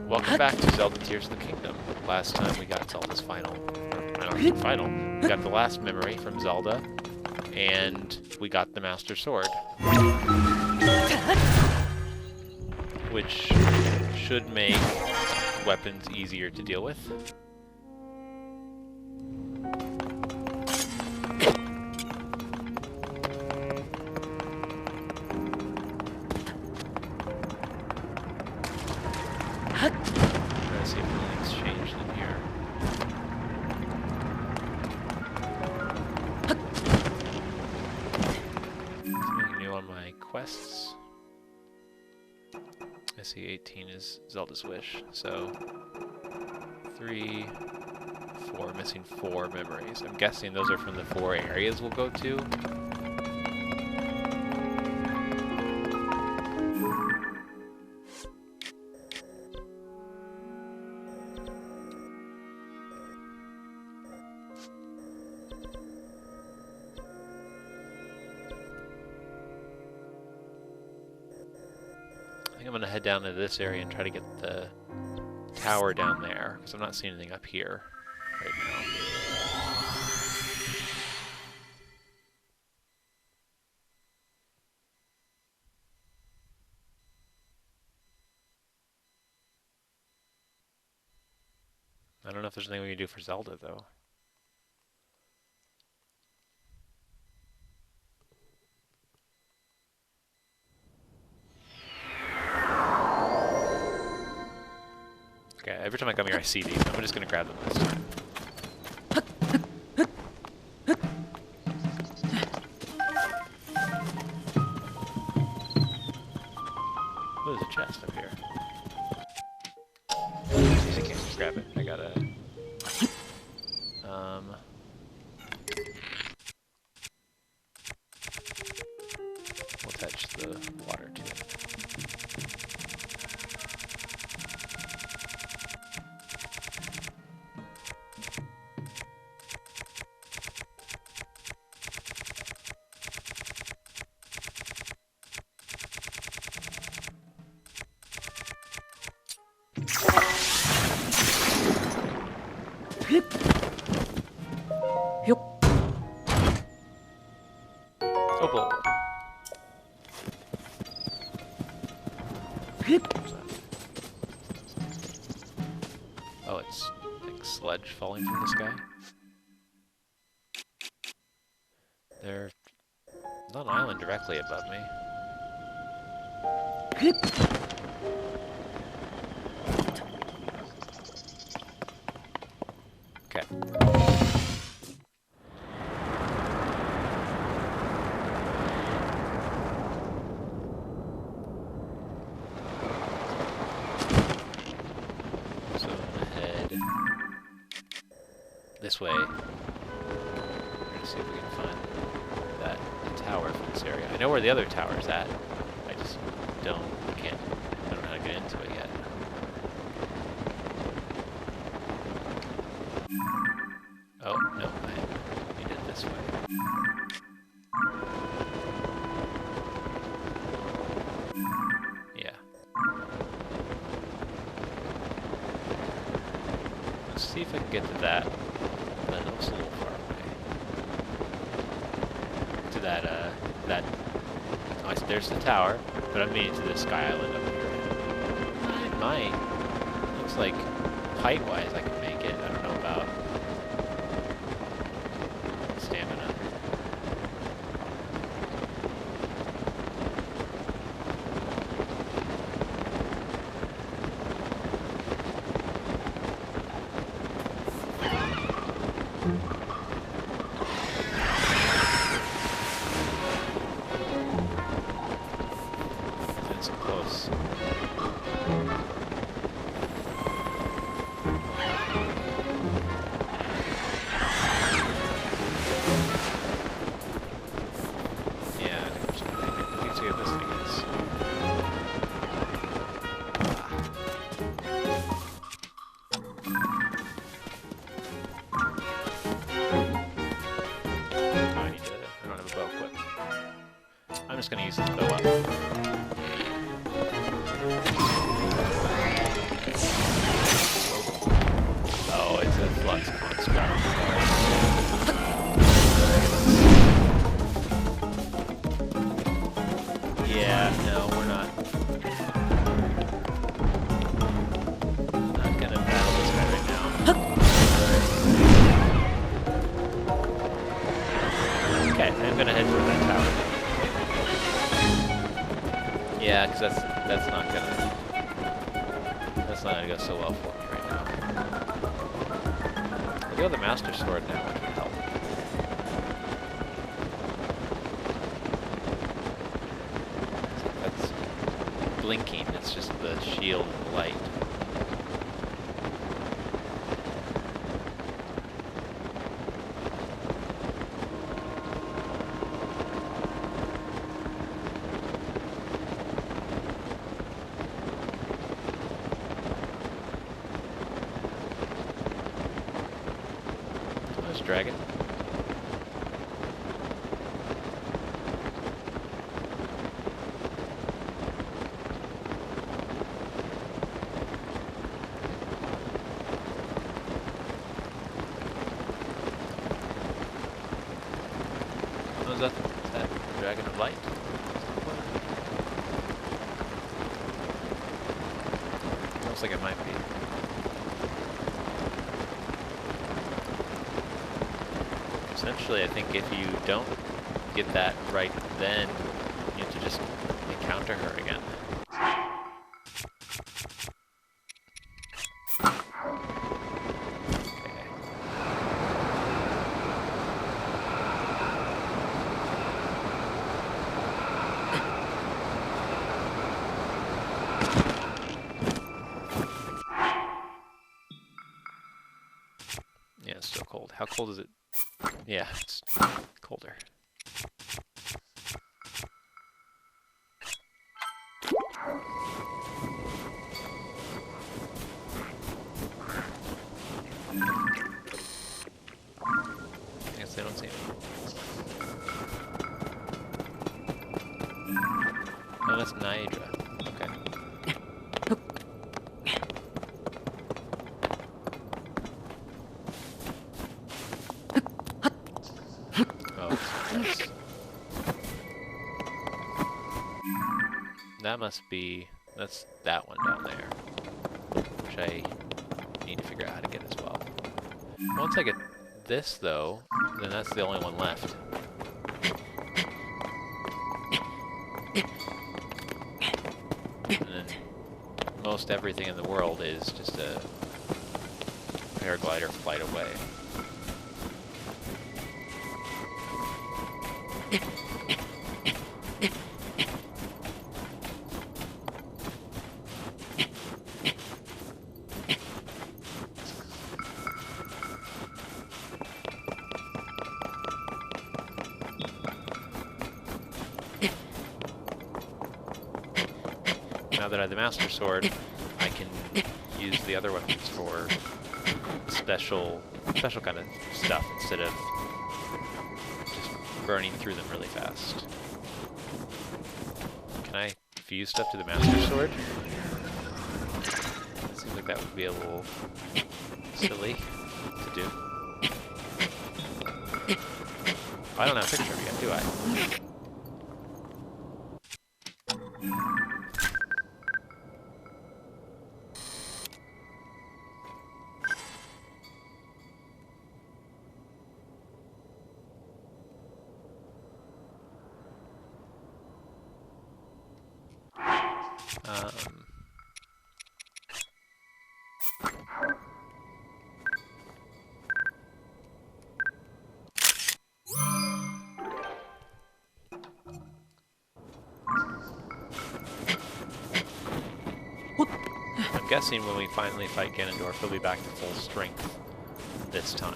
Welcome back to Zelda Tears of the Kingdom. Last time we got Zelda's final. I don't know, final. We got the last memory from Zelda, and we got the Master Sword. Which should make weapons easier to deal with. Let's see if anything's changed in here. Something new on my quests. I see 18 is Zelda's Wish, so 3, 4, missing 4 memories. I'm guessing those are from the 4 areas we'll go to. I'm gonna head down to this area and try to get the tower down there, because I'm not seeing anything up here right now. I don't know if there's anything we can do for Zelda, though. Okay, every time I come here I see these. I'm just gonna grab them this time. Oh, there's a chest up here. I can't just grab it. I gotta... We'll touch the water to it. Oh, boy. Oh, it's like sludge falling from the sky. There's not an island directly above me. Okay. So I'm gonna head this way. We're gonna see if we can find that tower from this area. I know where the other tower is at. I just don't know how to get into it yet. Oh, no, I need it this way. Yeah. Let's see if I can get to that. That looks a little far away. To that, oh, there's the tower, but I'm meaning to this sky island up here. I might. Looks like height-wise I can make it. I don't know about stamina. It's close. I'm just going to use this bow up. I'm gonna head toward that tower. Yeah, because that's not gonna go so well for me right now. I do have the Master Sword now, which would help. That's blinking. It's just the shield and the light. Dragon. Oh, is that Dragon of Light? Looks like it might be. Essentially, I think if you don't get that right then, you have to just encounter her again. Yeah, it's still cold. How cold is it? Yeah, it's colder. I guess they don't see me. Oh, that's Niagara. Okay. That must be, that's that one down there, which I need to figure out how to get as well. Once I get this though, then that's the only one left. And then most everything in the world is just a paraglider flight away. Now that I have the Master Sword, I can use the other weapons for special kind of stuff instead of just burning through them really fast. Can I fuse stuff to the Master Sword? It seems like that would be a little silly to do. I don't have a picture of it yet, do I? I'm guessing when we finally fight Ganondorf, he'll be back to full strength this time.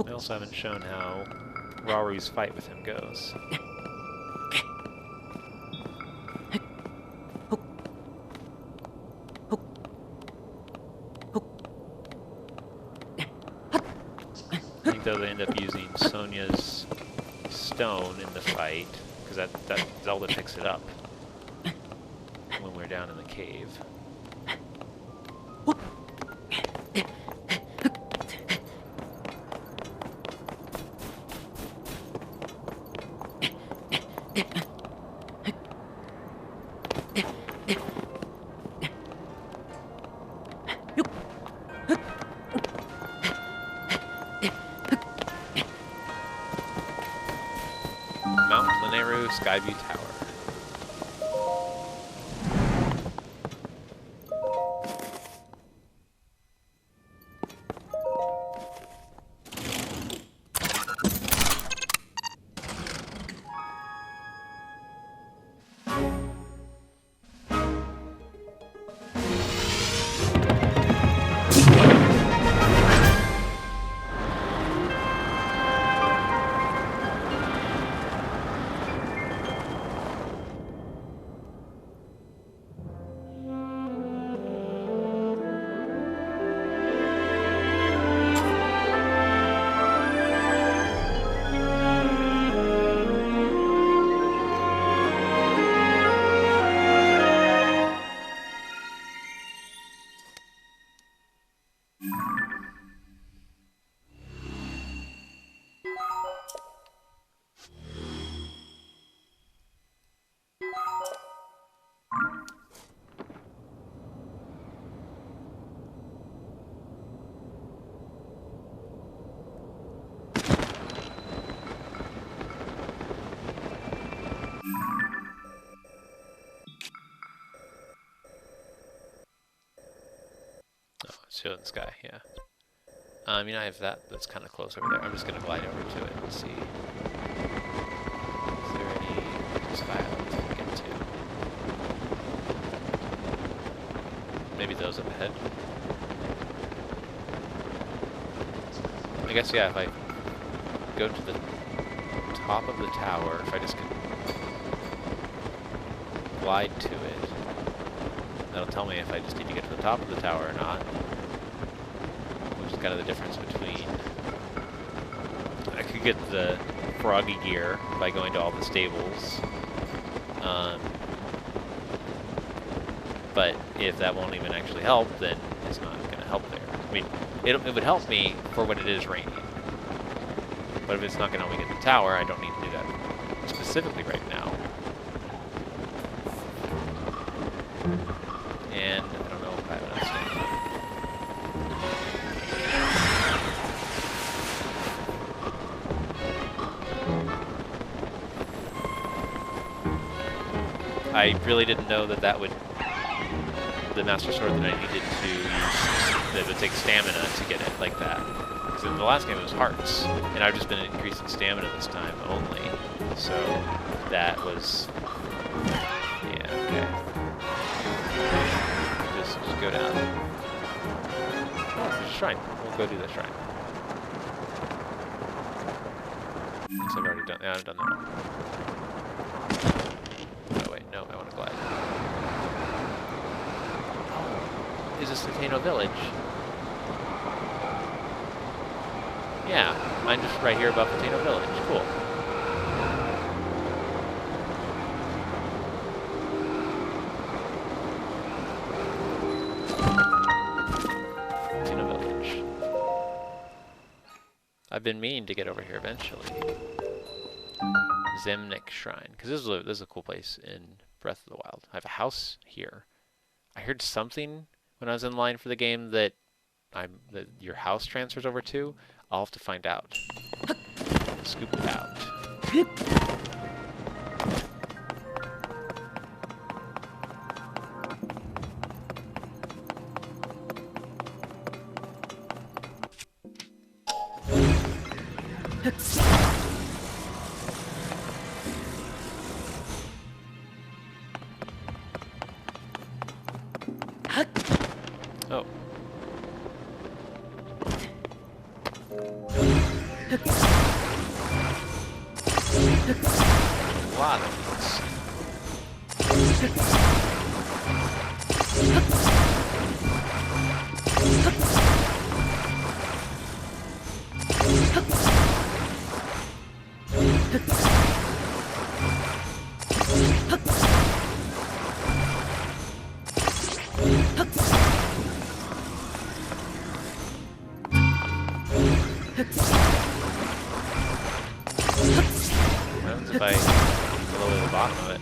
I also haven't shown how Raru's fight with him goes. I think they'll end up using Sonia's stone in the fight, because that Zelda picks it up when we're down in the cave. Skyview Tower. Show in the sky, yeah. I have that that's kind of close over there. I'm just going to glide over to it and see. Is there any sky islands I can get to? Maybe those up ahead? I guess, yeah, if I go to the top of the tower, if I just can glide to it, that'll tell me if I just need to get to the top of the tower or not. Kind of the difference between I could get the froggy gear by going to all the stables, but if that won't even actually help, then it's not going to help there. I mean, it would help me for when it is raining, but if it's not going to help me get the tower, I don't need to do that specifically right now. And I don't know if I have enough stamina. I really didn't know that that would, the Master Sword that I needed to use, that would take stamina to get it like that. Because in the last game it was hearts, and I've just been increasing stamina this time only. So that was, yeah, okay. Just go down. Oh, there's a shrine. We'll go do the shrine. Yes, I've already done, yeah, I've done that one. No, I want to glide. Oh, is this Volcano Village? Yeah, I'm just right here above Volcano Village. Cool. Volcano Village. I've been meaning to get over here eventually. Zanmik Shrine, because this is a cool place in Breath of the Wild. I have a house here. I heard something when I was in line for the game that your house transfers over to. I'll have to find out. Scoop it out. Oh. A lot of these. If I go to the bottom of it.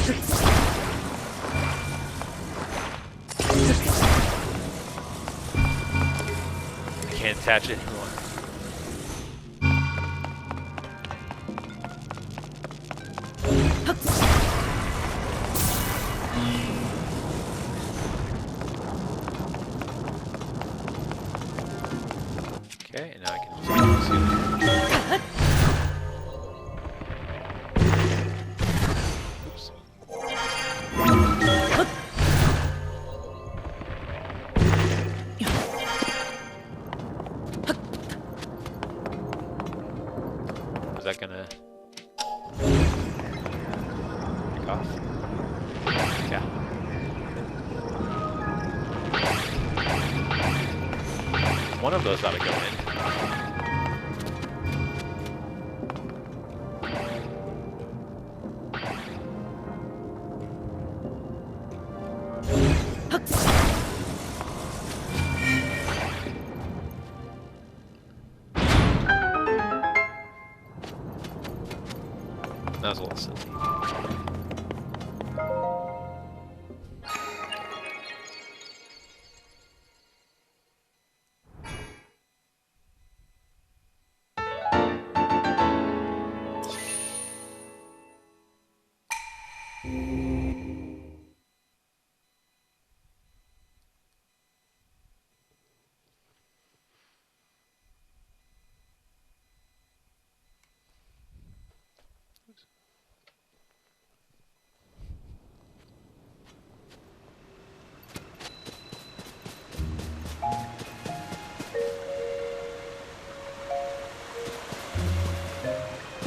I can't attach it anymore. Okay, and now I can just consume it. Oops. Is that gonna break off? Yeah. One of those ought to go in. That was a little silly.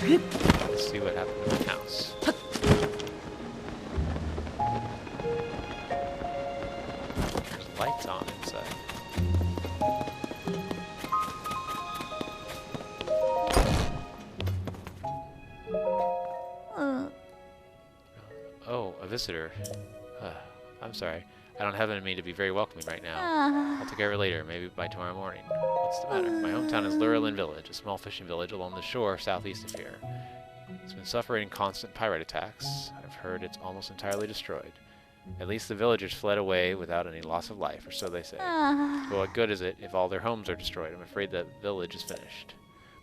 Let's see what happened to my house. There's lights on inside. Oh, a visitor. I'm sorry. I don't have it in me to be very welcoming right now. I'll take care of it later, maybe by tomorrow morning. What's the matter? My hometown is Lurelin Village, a small fishing village along the shore southeast of here. It's been suffering constant pirate attacks. I've heard it's almost entirely destroyed. At least the villagers fled away without any loss of life, or so they say. But what good is it if all their homes are destroyed? I'm afraid that village is finished.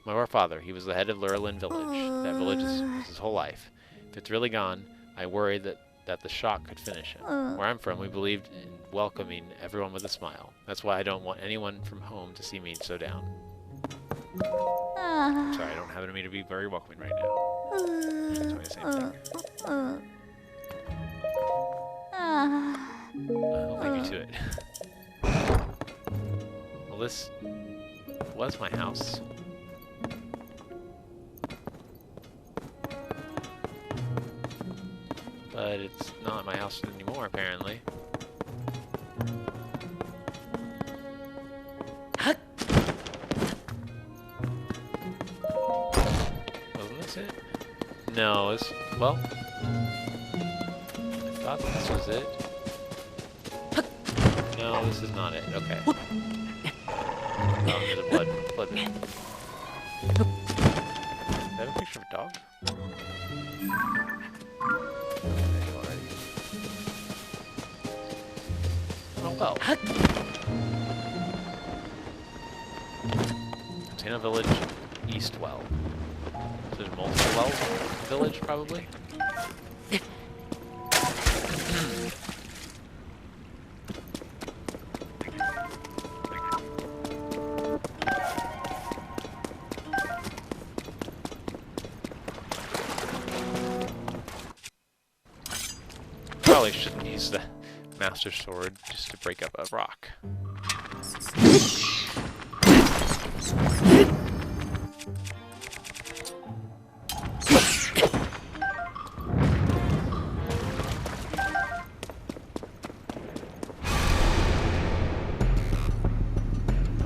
My poor father, he was the head of Lurelin Village. That village was his whole life. If it's really gone, I worry that the shock could finish him. Where I'm from, we believed in welcoming everyone with a smile. That's why I don't want anyone from home to see me so down. I'm sorry, I don't have it in me to be very welcoming right now. She's doing the same thing. I'll leave you to it. Well, this was my house. But it's not my house anymore, apparently. Wasn't this it? No, it's... well... I thought this was it. No, this is not it. Okay. Oh, there's a blood bin. Do I have a picture of a dog? Oh well. Tana Village, East Well. So there's multiple wells in the village, probably? Probably shouldn't use the Master Sword just to break up a rock.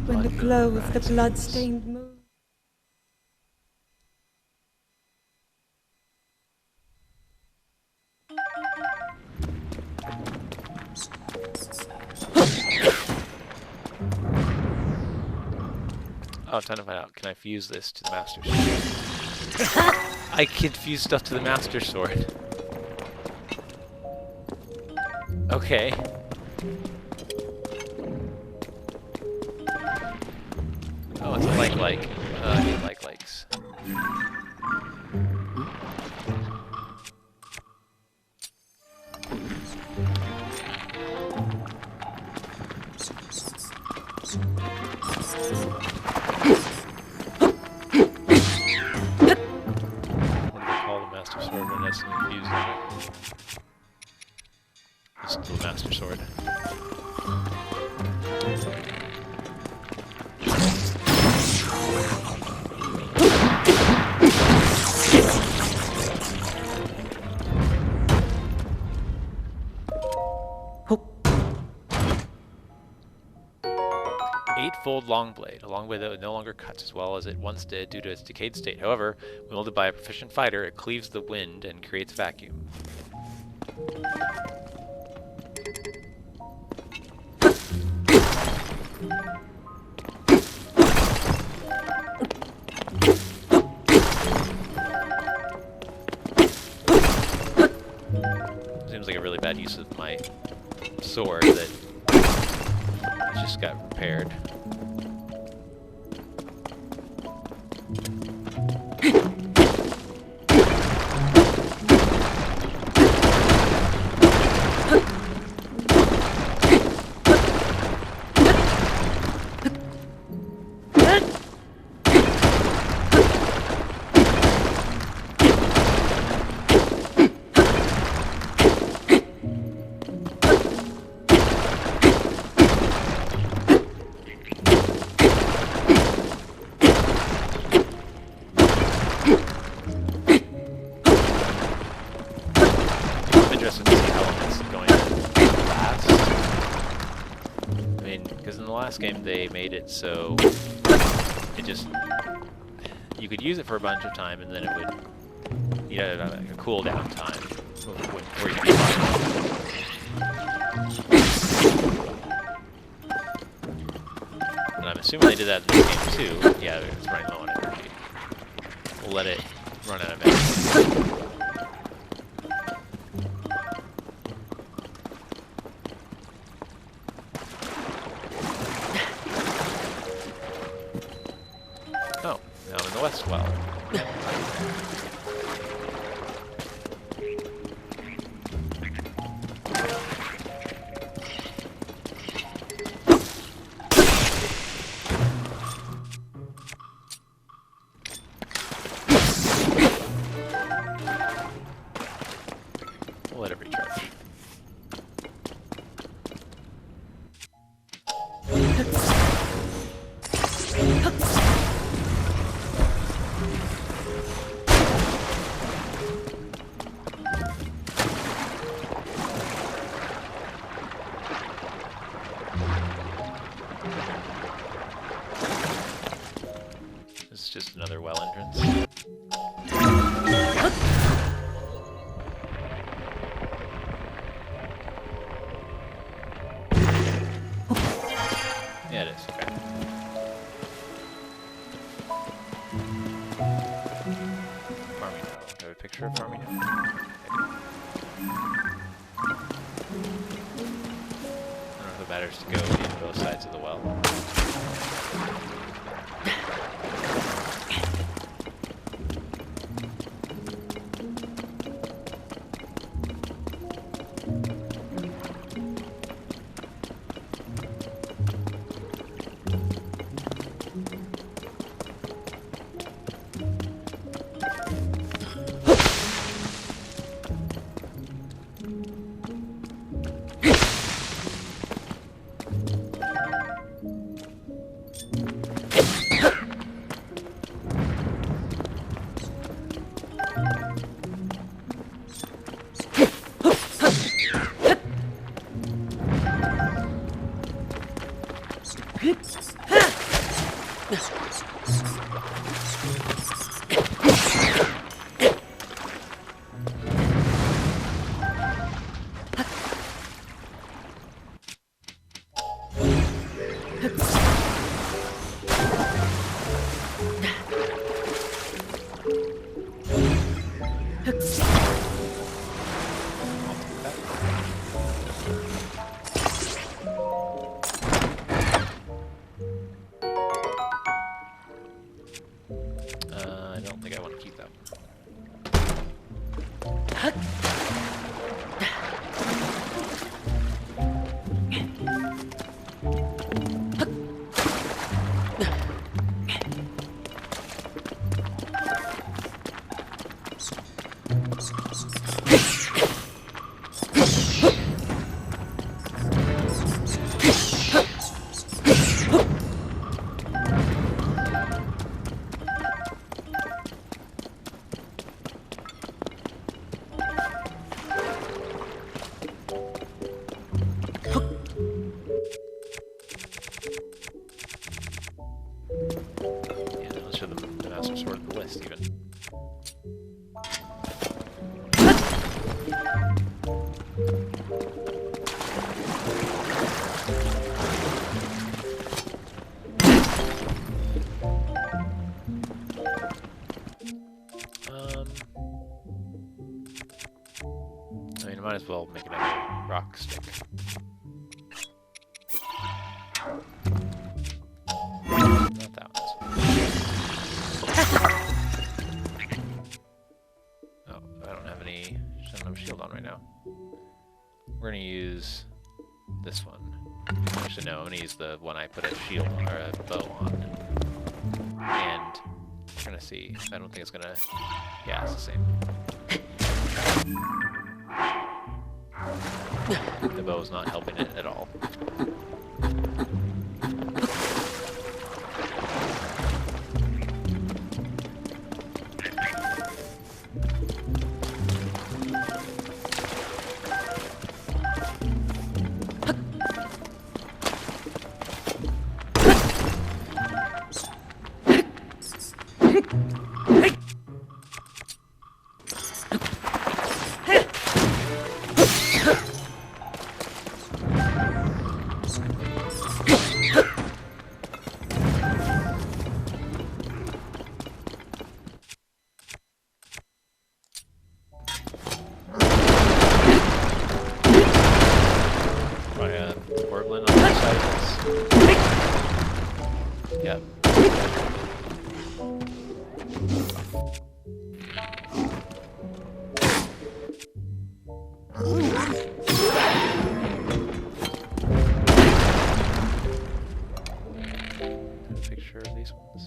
When the glow of the blood-stained moon. Oh, time to find out. Can I fuse this to the Master Sword? I can fuse stuff to the Master Sword. Okay. Oh, it's a like. I hate likes. What do they call the Master Sword when it has some infused in it? It's still the Master Sword. Eightfold long blade, a long blade that no longer cuts as well as it once did due to its decayed state. However, when wielded by a proficient fighter, it cleaves the wind and creates vacuum. Seems like a really bad use of my sword that just got repaired. Interested to see how long it's going to last. I mean, because in the last game they made it so it just, you could use it for a bunch of time and then it would, you know, like a cooldown time before you could and I'm assuming they did that in this game too. Yeah, it's running low on energy. We'll let it run out of energy. Oh, now I'm in the west well. We'll let it recharge. This is just another well entrance. Yeah, it is. Okay. Farming Hill. Do I have a picture of Farming Hill? I don't know if it matters to go in both sides of the well. Yeah, let's show them the Master Sword in the list, even. I mean, I might as well make it a rock stick. Not that one. Oh, I don't have any. I don't have a shield on right now. We're gonna use this one. Actually, no, I'm gonna use the one I put a shield on, or a bow on. And we're gonna see. I don't think it's gonna. Yeah, it's the same. The bow is not helping it at all. Warbling on the other side of this. Yep. A picture of these ones.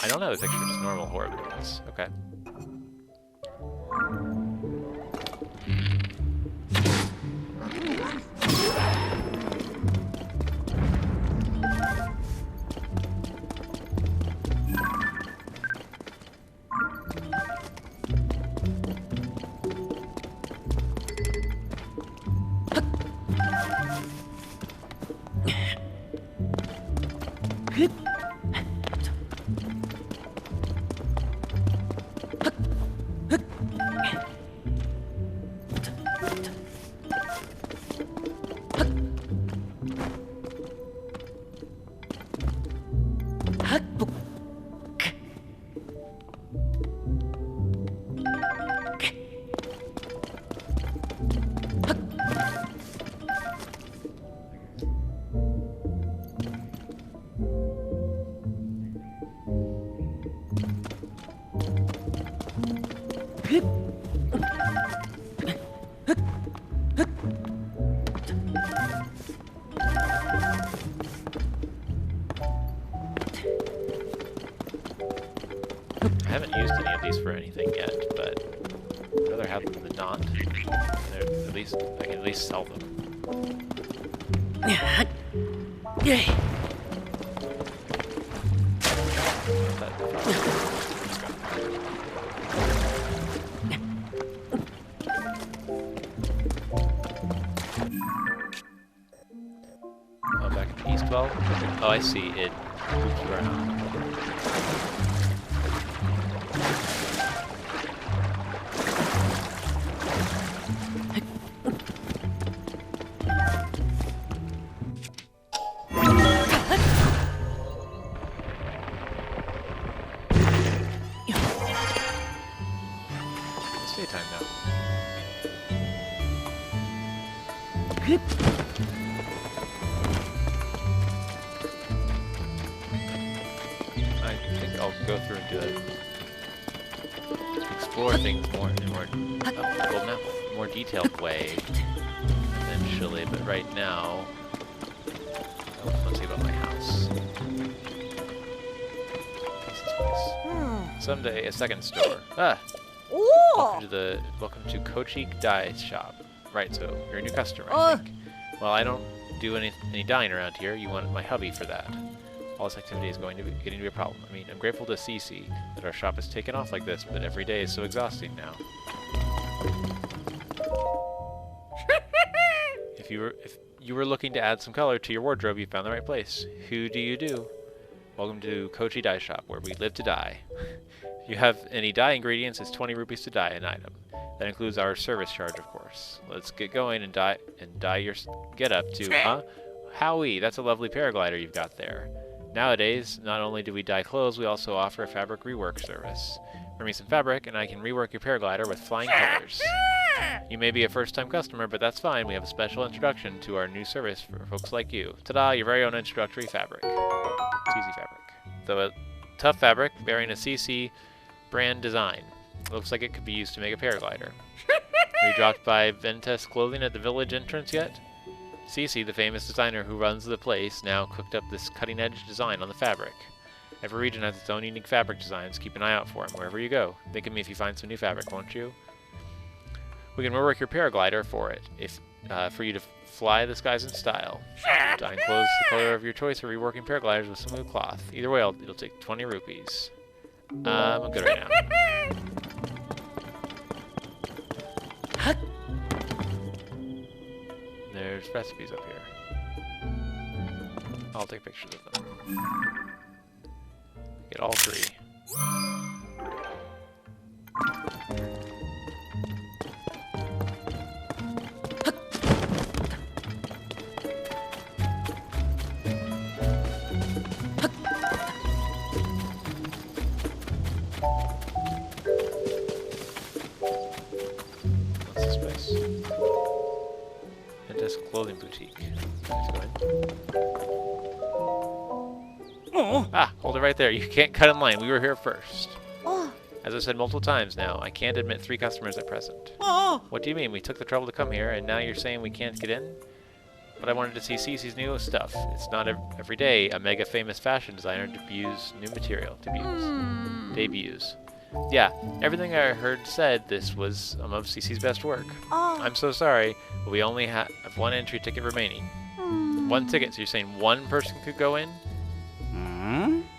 I don't have a picture, just normal horror ones. Okay. I haven't used any of these for anything yet, but I'd rather have them than not. At least I can at least sell them. Oh, back at the east well? Oh, I see. It moves around. It's daytime now. I think I'll go through and do it. Explore things more in a more detailed way eventually, but right now, let's see about my house. What's this place? Someday, a second store. Ah! Welcome to Kochi Dye Shop. Right, so you're a new customer, I think. Well, I don't do any dyeing around here. You wanted my hubby for that. All this activity is getting to be a problem. I mean, I'm grateful to Cece that our shop has taken off like this, but every day is so exhausting now. If you were looking to add some color to your wardrobe, you found the right place. Who do you do? Welcome to Kochi Dye Shop, where we live to dye. If you have any dye ingredients, it's 20 rupees to dye an item. That includes our service charge, of course. Let's get going and dye your getup to, huh? Howie, that's a lovely paraglider you've got there. Nowadays, not only do we dye clothes, we also offer a fabric rework service. Bring me some fabric, and I can rework your paraglider with flying colors. You may be a first-time customer, but that's fine. We have a special introduction to our new service for folks like you. Ta-da, your very own introductory fabric. CC fabric. The tough fabric bearing a CC brand design. Looks like it could be used to make a paraglider. Have you dropped by Ventus Clothing at the village entrance yet? Cece, the famous designer who runs the place, now cooked up this cutting-edge design on the fabric. Every region has its own unique fabric designs. Keep an eye out for them wherever you go. Think of me if you find some new fabric, won't you? We can rework your paraglider for you to fly the skies in style. Dye and clothes the color of your choice, or reworking paragliders with some new cloth. Either way, it'll take 20 rupees. I'm good right now. There's recipes up here. I'll take pictures of them. Get all three. What's this place? Fantastic Clothing Boutique. Let's go in. Ah, hold it right there. You can't cut in line. We were here first. As I've said multiple times now, I can't admit 3 customers at present. What do you mean? We took the trouble to come here, and now you're saying we can't get in? But I wanted to see Cece's new stuff. It's not every day a mega famous fashion designer debuts new material. Debuts. Yeah, everything I heard said this was some of Cece's best work. I'm so sorry, but we only have 1 entry ticket remaining. 1 ticket, so you're saying 1 person could go in?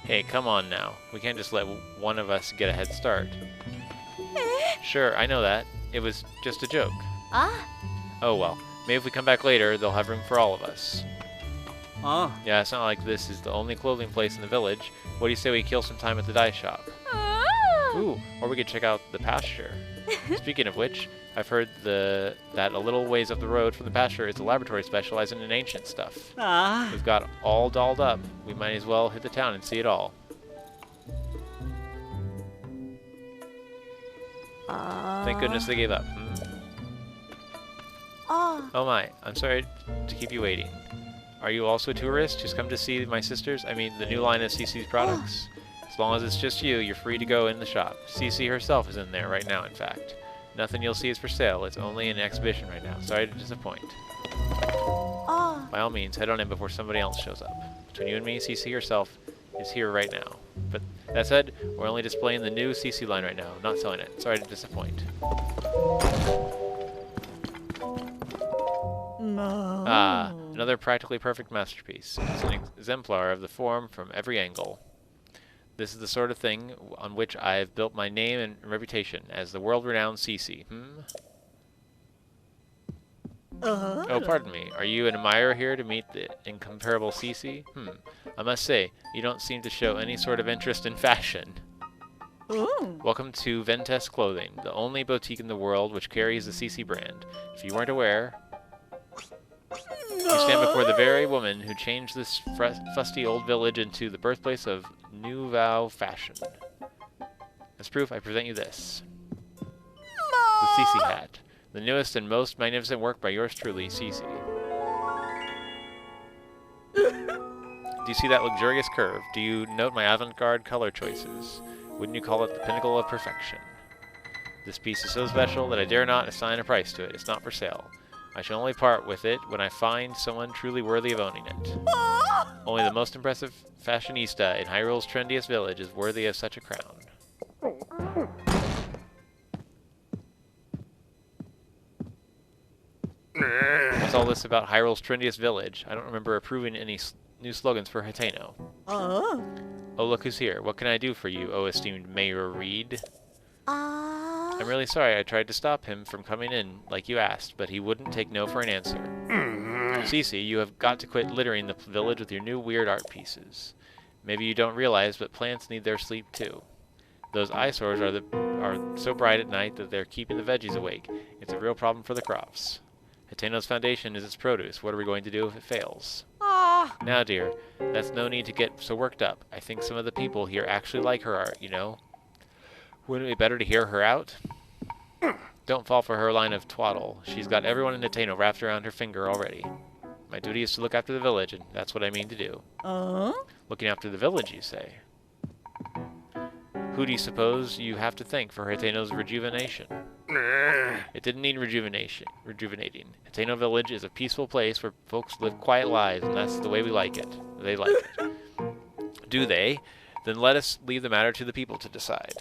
Hey, come on now. We can't just let one of us get a head start. Sure, I know that. It was just a joke. Oh well. Maybe if we come back later, they'll have room for all of us. Yeah, it's not like this is the only clothing place in the village. What do you say we kill some time at the dye shop? Ooh, or we could check out the pasture. Speaking of which, I've heard that a little ways up the road from the pasture is a laboratory specializing in ancient stuff. We've got all dolled up. We might as well hit the town and see it all. Thank goodness they gave up. Oh my, I'm sorry to keep you waiting. Are you also a tourist who's come to see my sisters? I mean, the new line of CC's products? As long as it's just you, you're free to go in the shop. CC herself is in there right now, in fact. Nothing you'll see is for sale. It's only an exhibition right now. Sorry to disappoint. By all means, head on in before somebody else shows up. Between you and me, CC herself is here right now. But that said, we're only displaying the new CC line right now, not selling it. Sorry to disappoint. Another practically perfect masterpiece. It's an exemplar of the form from every angle. This is the sort of thing on which I've built my name and reputation as the world-renowned CC. Oh, pardon me. Are you an admirer here to meet the incomparable CC? I must say, you don't seem to show any sort of interest in fashion. Welcome to Ventus Clothing, the only boutique in the world which carries the CC brand. If you weren't aware, you stand before the very woman who changed this fusty old village into the birthplace of nouveau fashion. As proof, I present you this. The CC hat. The newest and most magnificent work by yours truly, CC. Do you see that luxurious curve? Do you note my avant-garde color choices? Wouldn't you call it the pinnacle of perfection? This piece is so special that I dare not assign a price to it. It's not for sale. I shall only part with it when I find someone truly worthy of owning it. Only the most impressive fashionista in Hyrule's trendiest village is worthy of such a crown. What's all this about Hyrule's trendiest village? I don't remember approving any new slogans for Hateno. Oh, look who's here. What can I do for you, oh esteemed Mayor Reed? I'm really sorry. I tried to stop him from coming in, like you asked, but he wouldn't take no for an answer. Cece, you have got to quit littering the village with your new weird art pieces. Maybe you don't realize, but plants need their sleep too. Those eyesores are so bright at night that they're keeping the veggies awake. It's a real problem for the crops. Hateno's foundation is its produce. What are we going to do if it fails? Now, dear, that's no need to get so worked up. I think some of the people here actually like her art, you know. Wouldn't it be better to hear her out? Don't fall for her line of twaddle. She's got everyone in Hateno wrapped around her finger already. My duty is to look after the village, and that's what I mean to do. Looking after the village, you say? Who do you suppose you have to thank for Hateno's rejuvenation? It didn't need rejuvenating. Hateno Village is a peaceful place where folks live quiet lives, and that's the way we like it. They like it. Do they? Then let us leave the matter to the people to decide.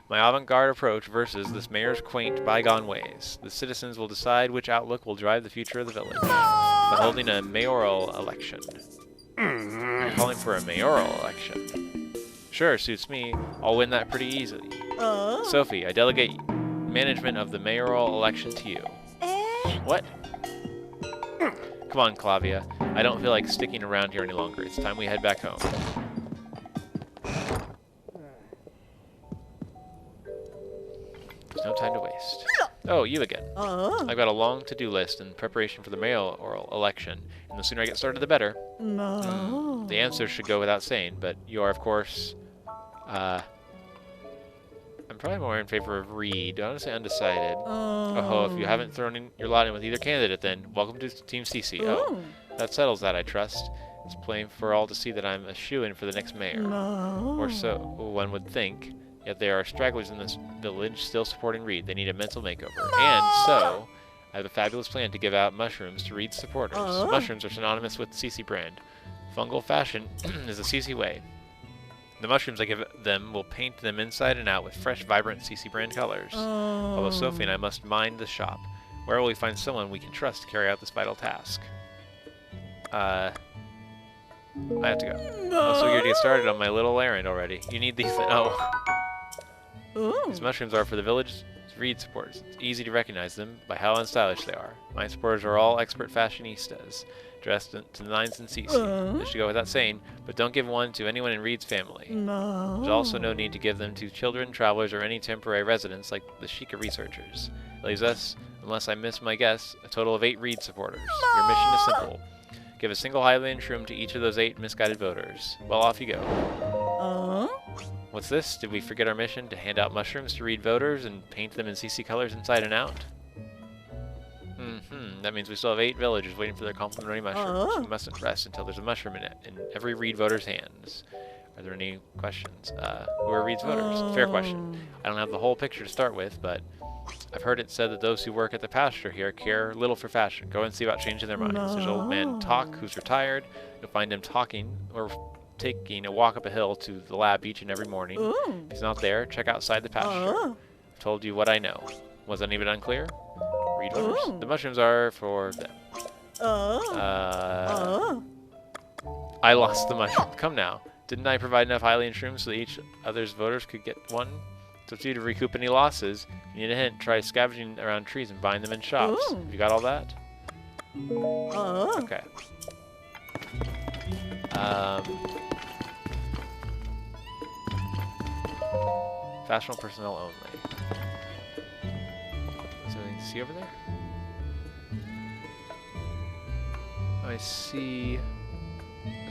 My avant-garde approach versus this mayor's quaint, bygone ways. The citizens will decide which outlook will drive the future of the village. By holding a mayoral election. You're calling for a mayoral election. Sure, suits me. I'll win that pretty easily. Sophie, I delegate management of the mayoral election to you. What? Come on, Clavia. I don't feel like sticking around here any longer. It's time we head back home. There's no time to waste. Oh, you again. I've got a long to-do list in preparation for the mayoral election, and the sooner I get started, the better. The answer should go without saying, but you are, of course, I'm probably more in favor of Reed. I want to say undecided. Oh, if you haven't thrown in your lot in with either candidate, then welcome to Team CC. Oh, that settles that, I trust. It's plain for all to see that I'm a shoo-in for the next mayor. Or so one would think. Yet there are stragglers in this village still supporting Reed. They need a mental makeover. And so, I have a fabulous plan to give out mushrooms to Reed's supporters. Mushrooms are synonymous with CC brand. Fungal fashion is the CC way. The mushrooms I give them will paint them inside and out with fresh, vibrant CC brand colors. Although Sophie and I must mind the shop. Where will we find someone we can trust to carry out this vital task? I have to go. I'm so eager to get started on my little errand already. You need these. These mushrooms are for the village Reed supporters. It's easy to recognize them by how unstylish they are. My supporters are all expert fashionistas, dressed to the nines in CC. This should go without saying, but don't give one to anyone in Reed's family. There's also no need to give them to children, travelers, or any temporary residents like the Sheikah researchers. It leaves us, unless I miss my guess, a total of 8 Reed supporters. Your mission is simple. Give a single Hylian shroom to each of those 8 misguided voters. Well, off you go. What's this? Did we forget our mission to hand out mushrooms to Reed voters and paint them in CC colors inside and out? That means we still have 8 villagers waiting for their complimentary mushrooms. We mustn't rest until there's a mushroom in every Reed voter's hands. Are there any questions? Who are Reed's voters? Fair question. I don't have the whole picture to start with, but I've heard it said that those who work at the pasture here care little for fashion. Go and see about changing their minds. There's old man Talk, who's retired. You'll find him talking or taking a walk up a hill to the lab each and every morning. If he's not there, check outside the pasture. I've told you what I know. Was any of it unclear? Reed voters? The mushrooms are for them. I lost the mushroom. Come now. Didn't I provide enough Hylian shrooms so that each other's voters could get one? So to recoup any losses, you need a hint. Try scavenging around trees and buying them in shops. Have you got all that? Okay. Fashionable personnel only. Is there anything to see over there? I see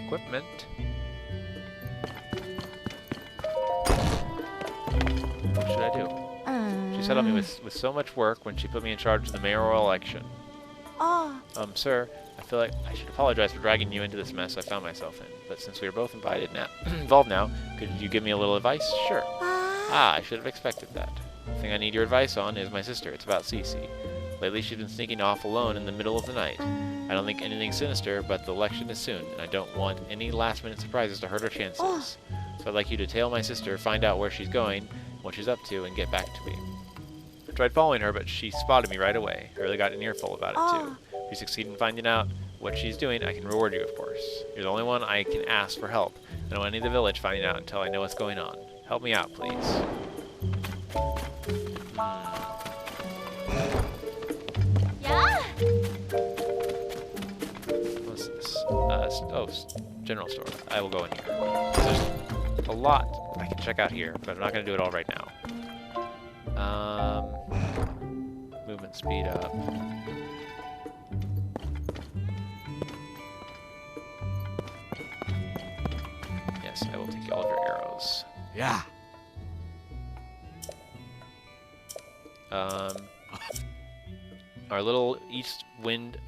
equipment. What should I do? She set on me with so much work when she put me in charge of the mayoral election. Sir, I feel like I should apologize for dragging you into this mess I found myself in. But since we are both involved now, could you give me a little advice? Sure. I should have expected that. The thing I need your advice on is my sister. It's about Cece. Lately she's been sneaking off alone in the middle of the night. I don't think anything sinister, but the election is soon, and I don't want any last-minute surprises to hurt her chances. So I'd like you to tail my sister, find out where she's going, what she's up to, and get back to me. I tried following her, but she spotted me right away. I really got an earful about it, too. If you succeed in finding out what she's doing, I can reward you, of course. You're the only one I can ask for help. I don't want any of the village finding out until I know what's going on. Help me out, please. Yeah? What's this? General store. I will go in here. There's a lot I can check out here, but I'm not going to do it all right now. Movement speed up. Yes, I will take all of your arrows. Yeah. Our little East Wind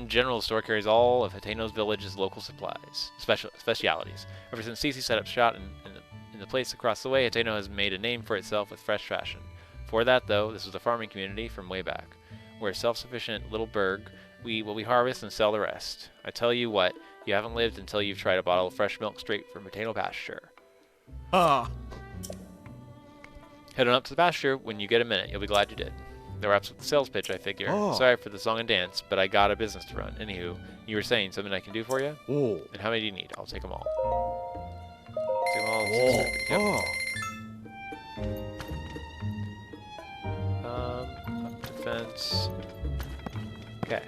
General Store carries all of Hateno's village's local supplies, specialities. Ever since Cece set up shop in the place across the way, Hateno has made a name for itself with fresh fashion. For that, though, this was a farming community from way back. We're a self-sufficient little burg. We harvest and sell the rest. I tell you what, you haven't lived until you've tried a bottle of fresh milk straight from Hateno pasture. Head on up to the pasture when you get a minute. You'll be glad you did. That wraps up the sales pitch, I figure. Sorry for the song and dance, but I got a business to run. Anywho, you were saying something I can do for you? And how many do you need? I'll take them all. Take them all. Up defense. Okay.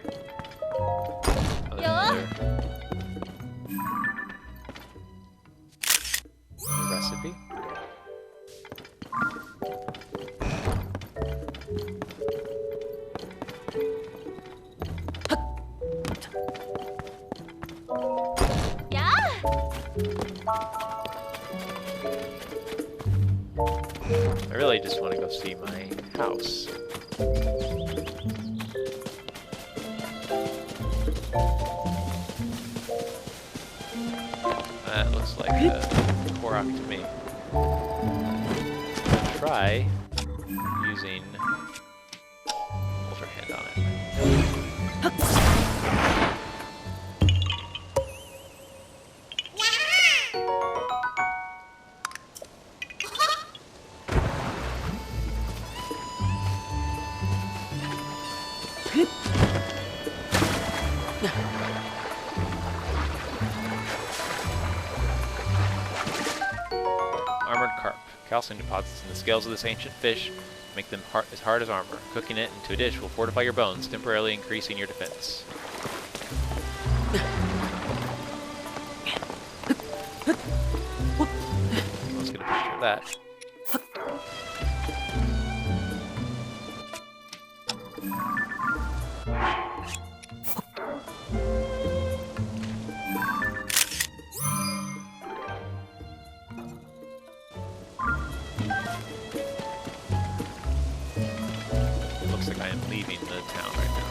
Recipe. I really just want to go see my house. That looks like a Korok to me. Try using Ultra Hand on it. Armored carp. Calcium deposits in the scales of this ancient fish make them as hard as armor. Cooking it into a dish will fortify your bones, temporarily increasing your defense. Let's get a picture of that. Looks like I am leaving the town right now.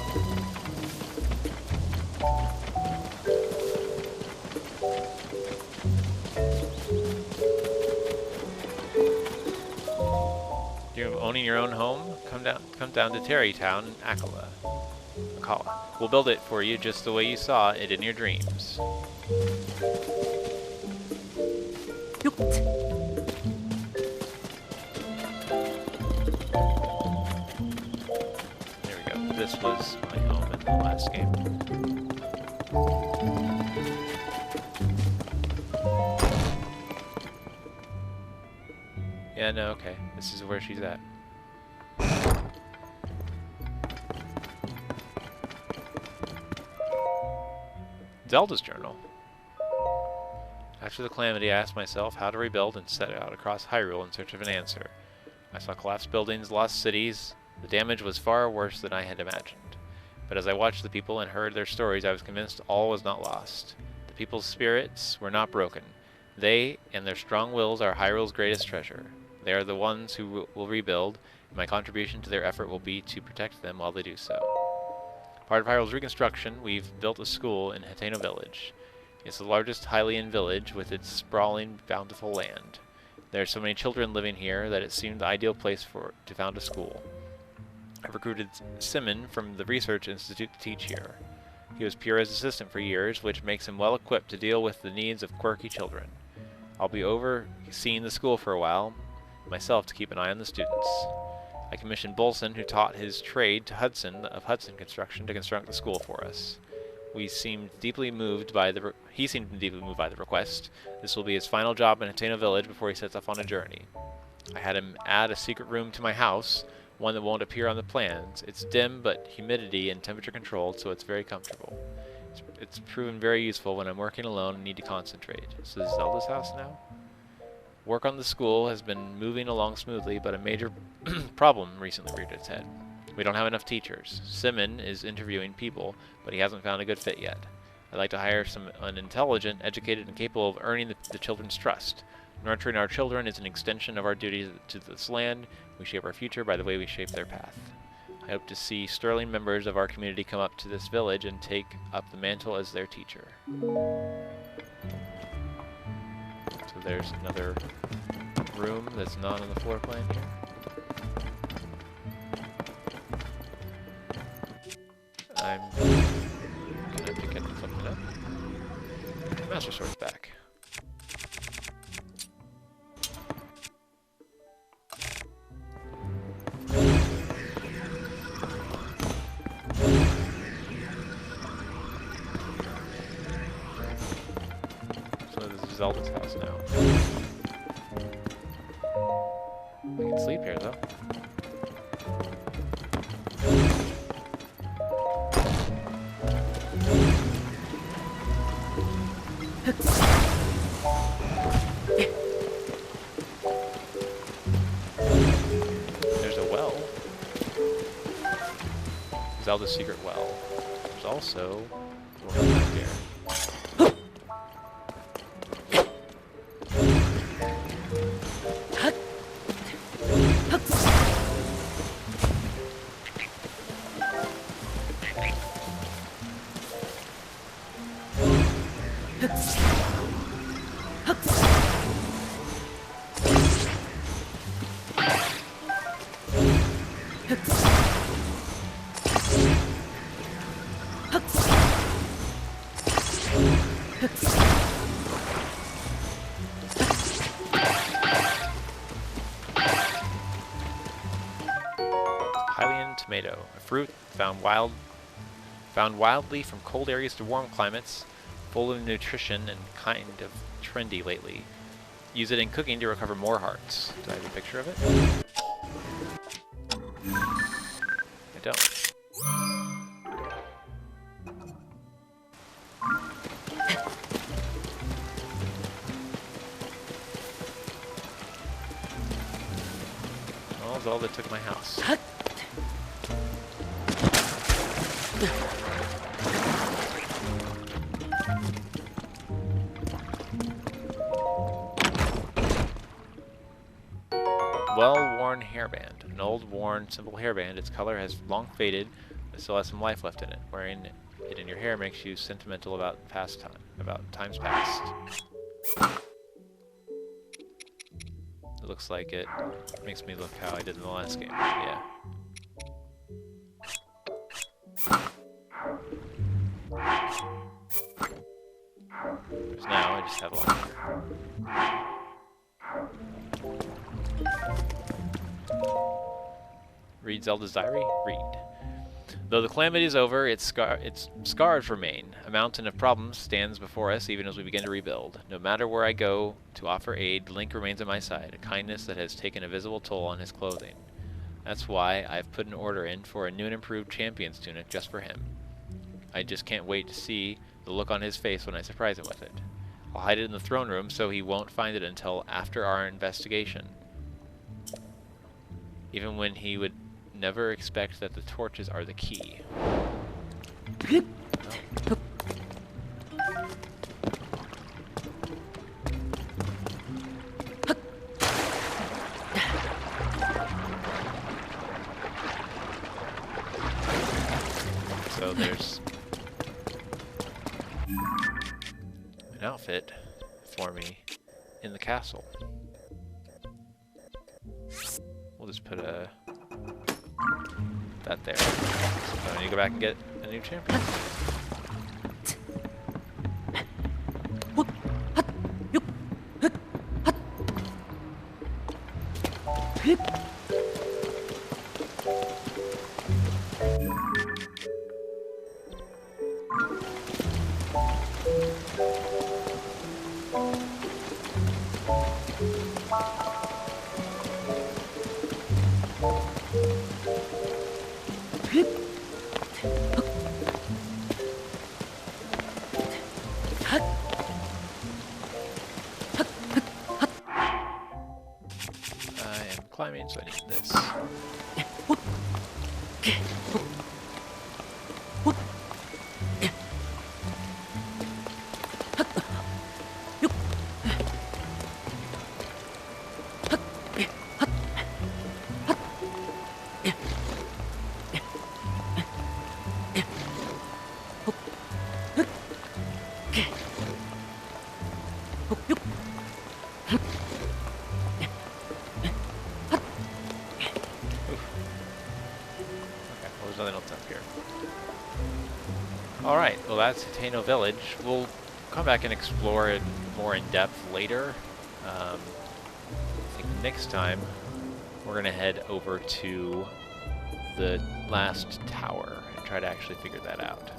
Dream of owning your own home? Come down to Terrytown in Akala. We'll build it for you just the way you saw it in your dreams. There we go. This was my home in the last game. Yeah, no, okay. This is where she's at. Zelda's journal. After the calamity, I asked myself how to rebuild and set out across Hyrule in search of an answer. I saw collapsed buildings, lost cities. The damage was far worse than I had imagined. But as I watched the people and heard their stories, I was convinced all was not lost. The people's spirits were not broken. They and their strong wills are Hyrule's greatest treasure. They are the ones who will rebuild, and my contribution to their effort will be to protect them while they do so. Part of Hyrule's reconstruction, we've built a school in Hateno Village. It's the largest Hylian village with its sprawling, bountiful land. There are so many children living here that it seemed the ideal place to found a school. I've recruited Simon from the Research Institute to teach here. He was Pura's assistant for years, which makes him well equipped to deal with the needs of quirky children. I'll be overseeing the school for a while, myself, to keep an eye on the students. I commissioned Bolson, who taught his trade to Hudson of Hudson Construction, to construct the school for us. He seemed deeply moved by the request. This will be his final job in Hateno Village before he sets off on a journey. I had him add a secret room to my house, one that won't appear on the plans. It's dim, but humidity and temperature controlled, so it's very comfortable. It's proven very useful when I'm working alone and need to concentrate. So this is Zelda's house now? Work on the school has been moving along smoothly, but a major problem recently reared its head. We don't have enough teachers. Simon is interviewing people, but he hasn't found a good fit yet. I'd like to hire an intelligent, educated, and capable of earning the children's trust. Nurturing our children is an extension of our duty to this land. We shape our future by the way we shape their path. I hope to see sterling members of our community come up to this village and take up the mantle as their teacher. So there's another room that's not on the floor plan here. I'm gonna pick something up. Master Sword's back. So this is Zelda's house now. I can sleep here though. There's a well. Zelda's secret well. There's also one back there. Hylian tomato, a fruit found wildly from cold areas to warm climates, full of nutrition and kind of trendy lately. Use it in cooking to recover more hearts. Do I have a picture of it? I don't. Well, Zelda took my house. Well-worn hairband. An old, worn, simple hairband. Its color has long faded, but still has some life left in it. Wearing it in your hair makes you sentimental about times past. It looks like it makes me look how I did in the last game. Yeah. Whereas now I just have a longer. Read Zelda's diary? Read. Though the calamity is over, its scars remain. A mountain of problems stands before us even as we begin to rebuild. No matter where I go to offer aid, Link remains at my side, a kindness that has taken a visible toll on his clothing. That's why I've put an order in for a new and improved champion's tunic just for him. I just can't wait to see the look on his face when I surprise him with it. I'll hide it in the throne room so he won't find it until after our investigation. Even when he would never expect that the torches are the key. Oh. So there's an outfit for me in the castle. We'll just put that there. So I need to go back and get a new champion. Well, there's nothing else up here. Alright, well that's Hateno Village. We'll come back and explore it more in depth later. I think next time we're going to head over to the last tower and try to actually figure that out.